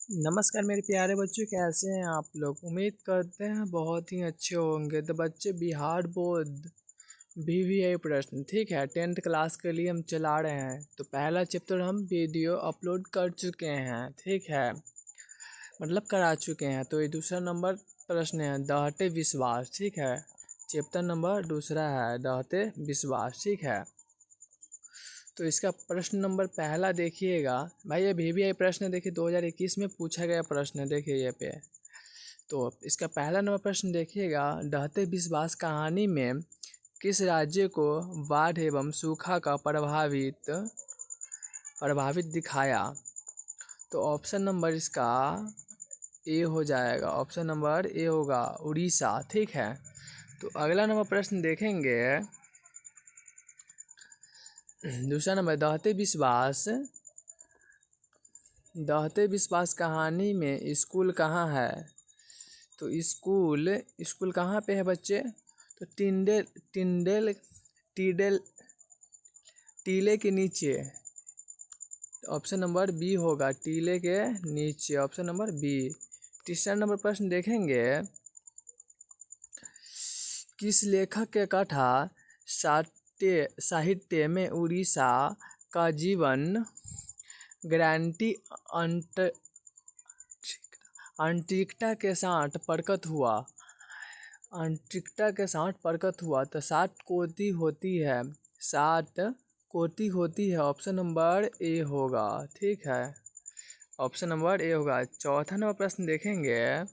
नमस्कार मेरे प्यारे बच्चों, कैसे हैं आप लोग। उम्मीद करते हैं बहुत ही अच्छे होंगे। तो बच्चे, बिहार बोर्ड वीवीआई प्रश्न, ठीक है, 10th क्लास के लिए हम चला रहे हैं। तो पहला चैप्टर हम वीडियो अपलोड कर चुके हैं, ठीक है, मतलब करा चुके हैं। तो ये दूसरा नंबर प्रश्न है, दहते विश्वास, ठीक है। चैप्टर नंबर दूसरा है दहते विश्वास, ठीक है। तो इसका प्रश्न नंबर पहला देखिएगा भाई, ये वीवीआई प्रश्न देखिए 2021 में पूछा गया प्रश्न है, देखिए ये पे। तो इसका पहला नंबर प्रश्न देखिएगा, दहते विश्वास कहानी में किस राज्य को बाढ़ एवं सूखा का प्रभावित दिखाया। तो ऑप्शन नंबर इसका ए हो जाएगा, ऑप्शन नंबर ए होगा उड़ीसा, ठीक है। तो अगला नंबर प्रश्न देखेंगे, दूसरा नंबर, दहते विश्वास कहानी में स्कूल कहाँ है। तो स्कूल स्कूल कहाँ पे है बच्चे। तो टिंडेल टिंडेल टीडेल टीले के नीचे, ऑप्शन नंबर बी होगा, टीले के नीचे, ऑप्शन नंबर बी। तीसरा नंबर प्रश्न देखेंगे, किस लेखक के कथा साहित्य में उड़ीसा का जीवन गारंटी अंटिकता के साथ प्रकट हुआ। तो 7 कोटि होती है, 7 कोटि होती है, ऑप्शन नंबर ए होगा, ठीक है, ऑप्शन नंबर ए होगा। चौथा नंबर प्रश्न देखेंगे,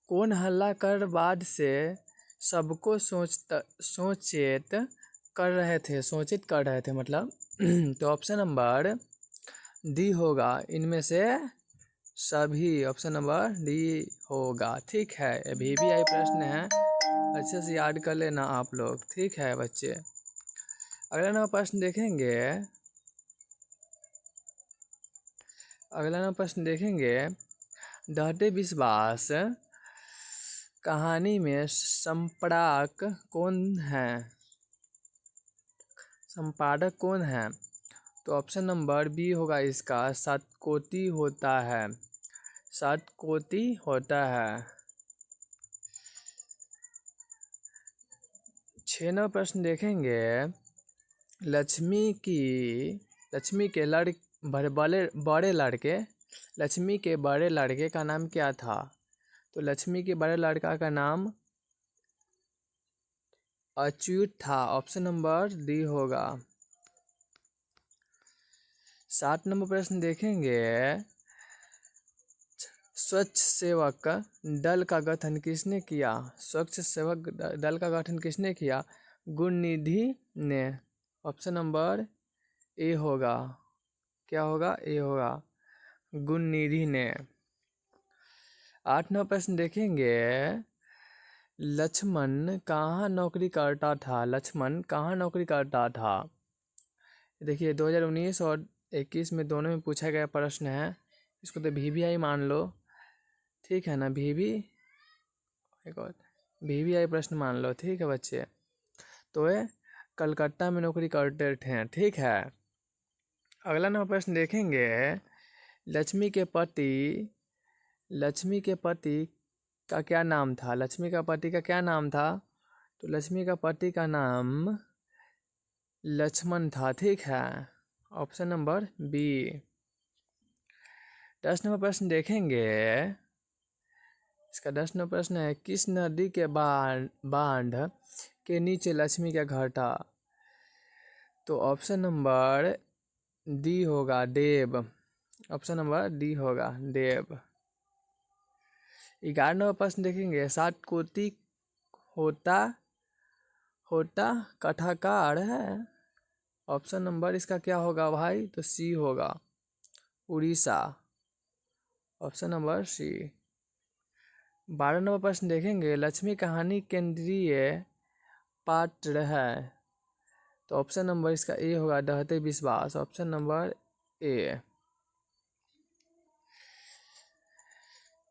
कौन हल्ला कर बाद से सबको सूचित कर रहे थे मतलब तो ऑप्शन नंबर डी होगा, इनमें से सभी, ऑप्शन नंबर डी होगा, ठीक है। ये वीवीआई प्रश्न है, अच्छे से याद कर लेना आप लोग, ठीक है बच्चे। अगला नंबर प्रश्न देखेंगे, दहते विश्वास कहानी में संपादक कौन है। तो ऑप्शन नंबर बी होगा इसका, 7 कोटि होता है, 7 कोटि होता है। 6 नंबर प्रश्न देखेंगे, लक्ष्मी के बड़े लड़के का नाम क्या था। तो लक्ष्मी के बड़े लड़का का नाम अच्युत था, ऑप्शन नंबर डी होगा। 7 नंबर प्रश्न देखेंगे, स्वच्छ सेवक दल का गठन किसने किया। स्वच्छ सेवक दल का गठन किसने किया। गुणनिधि ने, ऑप्शन नंबर ए होगा, क्या होगा, ए होगा, गुणनिधि ने। 8 नंबर प्रश्न देखेंगे, लक्ष्मण कहाँ नौकरी करता था। देखिए 2019 और 21 में दोनों में पूछा गया प्रश्न है, इसको तो वीवीआई मान लो, ठीक है ना, वीवीआई प्रश्न मान लो, ठीक है बच्चे। तो ये कलकत्ता में नौकरी करते थे, ठीक है। अगला नंबर प्रश्न देखेंगे, लक्ष्मी के पति का क्या नाम था। लक्ष्मी का पति का क्या नाम था। तो लक्ष्मी का पति का नाम लक्ष्मण था, ठीक है, ऑप्शन नंबर बी। 10 नंबर प्रश्न देखेंगे, इसका 10 नंबर प्रश्न है, किस नदी के बांध के नीचे लक्ष्मी का घर था। तो ऑप्शन नंबर डी होगा, देव, ऑप्शन नंबर डी होगा, देव। 11 नंबर प्रश्न देखेंगे, 7 कोटि होता कथाकार है। ऑप्शन नंबर इसका क्या होगा भाई, तो सी होगा, उड़ीसा, ऑप्शन नंबर सी। 12 नंबर प्रश्न देखेंगे, लक्ष्मी कहानी केंद्रीय पात्र है। तो ऑप्शन नंबर इसका ए होगा, दहते विश्वास, ऑप्शन नंबर ए।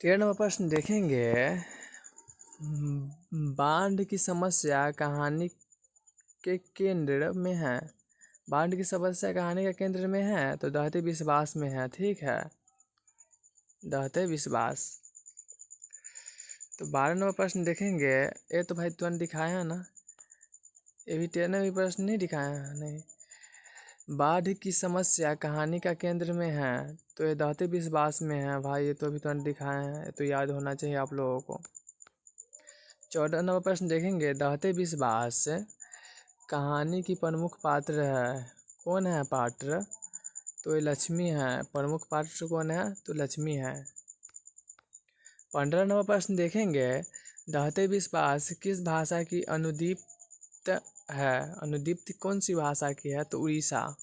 13 नंबर प्रश्न देखेंगे, बाढ़ की समस्या कहानी के केंद्र में है। बाढ़ की समस्या कहानी का केंद्र में है तो दहते विश्वास में है, ठीक है, दहते विश्वास। तो 12 नंबर प्रश्न देखेंगे, ये तो भाई तुरंत दिखाया है ना, ये भी 13 भी प्रश्न नहीं दिखाया है, नहीं। बाढ़ की समस्या कहानी का केंद्र में है तो ये दहते विश्वास में है भाई, ये तो अभी तुरंत दिखाए हैं, ये तो याद होना चाहिए आप लोगों को। 14 नंबर प्रश्न देखेंगे, दहते विश्वास कहानी की प्रमुख पात्र है, कौन है पात्र, तो ये लक्ष्मी है, प्रमुख पात्र कौन है, तो लक्ष्मी है। 15 नंबर प्रश्न देखेंगे, दहते विश्वास किस भाषा की अनुदीप्त है, अनुदीप्त कौन सी भाषा की है, तो उड़ीसा,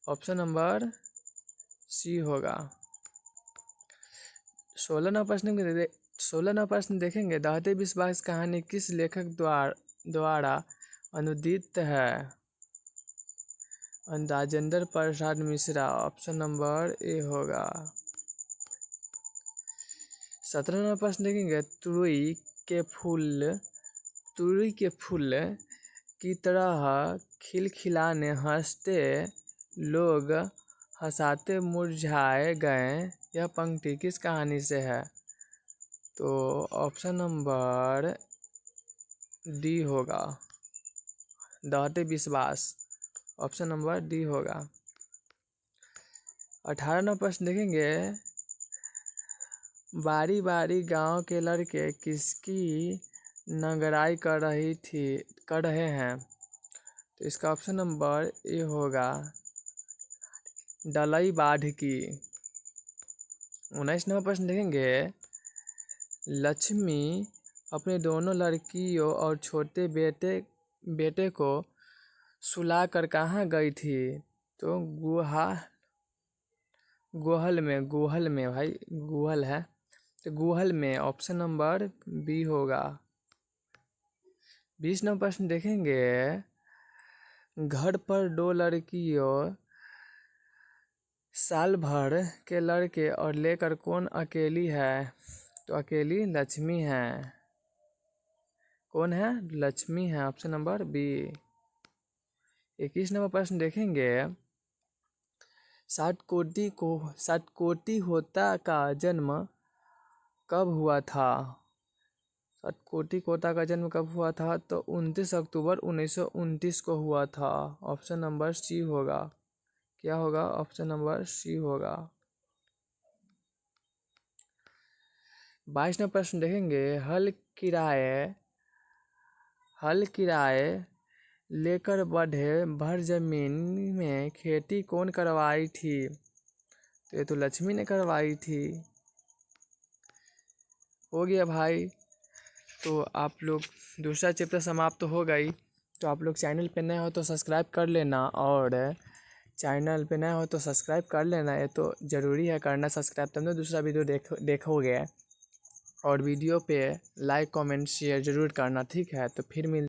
ऑप्शन नंबर सी होगा। 16 नंबर प्रश्न देखेंगे, दहते विश्वास कहानी किस लेखक द्वारा अनुदित है, Rajendra Prasad Mishra, option number A होगा। 17 नंबर प्रश्न देखेंगे, तुरई के फूल की तरह खिलखिलाने हंसते लोग हंसाते मुरझाए गए, यह पंक्ति किस कहानी से है, तो ऑप्शन नंबर डी होगा, दहते विश्वास, ऑप्शन नंबर डी होगा। 18 नंबर प्रश्न देखेंगे, बारी बारी गांव के लड़के किसकी नगराई कर रहे हैं, तो इसका ऑप्शन नंबर ए होगा, डलई बाढ़ की। 19 नंबर प्रश्न देखेंगे, लक्ष्मी अपने दोनों लड़कियों और छोटे बेटे को सुलाकर कहाँ गई थी, तो गुहल में भाई, गुहल है तो गुहल में, ऑप्शन नंबर बी होगा। 20 नंबर प्रश्न देखेंगे, घर पर 2 लड़कियों साल भर के लड़के और लेकर कौन अकेली है, तो अकेली लक्ष्मी है, कौन है, लक्ष्मी है, ऑप्शन नंबर बी। 21 नंबर प्रश्न देखेंगे, सातकोटी होता का जन्म कब हुआ था, सातकोटी होता का जन्म कब हुआ था, तो 29 अक्टूबर 1929 को हुआ था, ऑप्शन नंबर सी होगा, क्या होगा, ऑप्शन नंबर सी होगा। 22 नंबर प्रश्न देखेंगे, हल किराए लेकर बढ़े भर जमीन में खेती कौन करवाई थी, तो ये तो लक्ष्मी ने करवाई थी, हो गया भाई। तो आप लोग दूसरा चैप्टर समाप्त हो गई, तो आप लोग चैनल पे नए हो तो सब्सक्राइब कर लेना, और चैनल पे नए हो तो सब्सक्राइब कर लेना, ये तो ज़रूरी है करना सब्सक्राइब, तब ना दूसरा वीडियो देखोगे, और वीडियो पे लाइक कमेंट शेयर ज़रूर करना, ठीक है, तो फिर मिल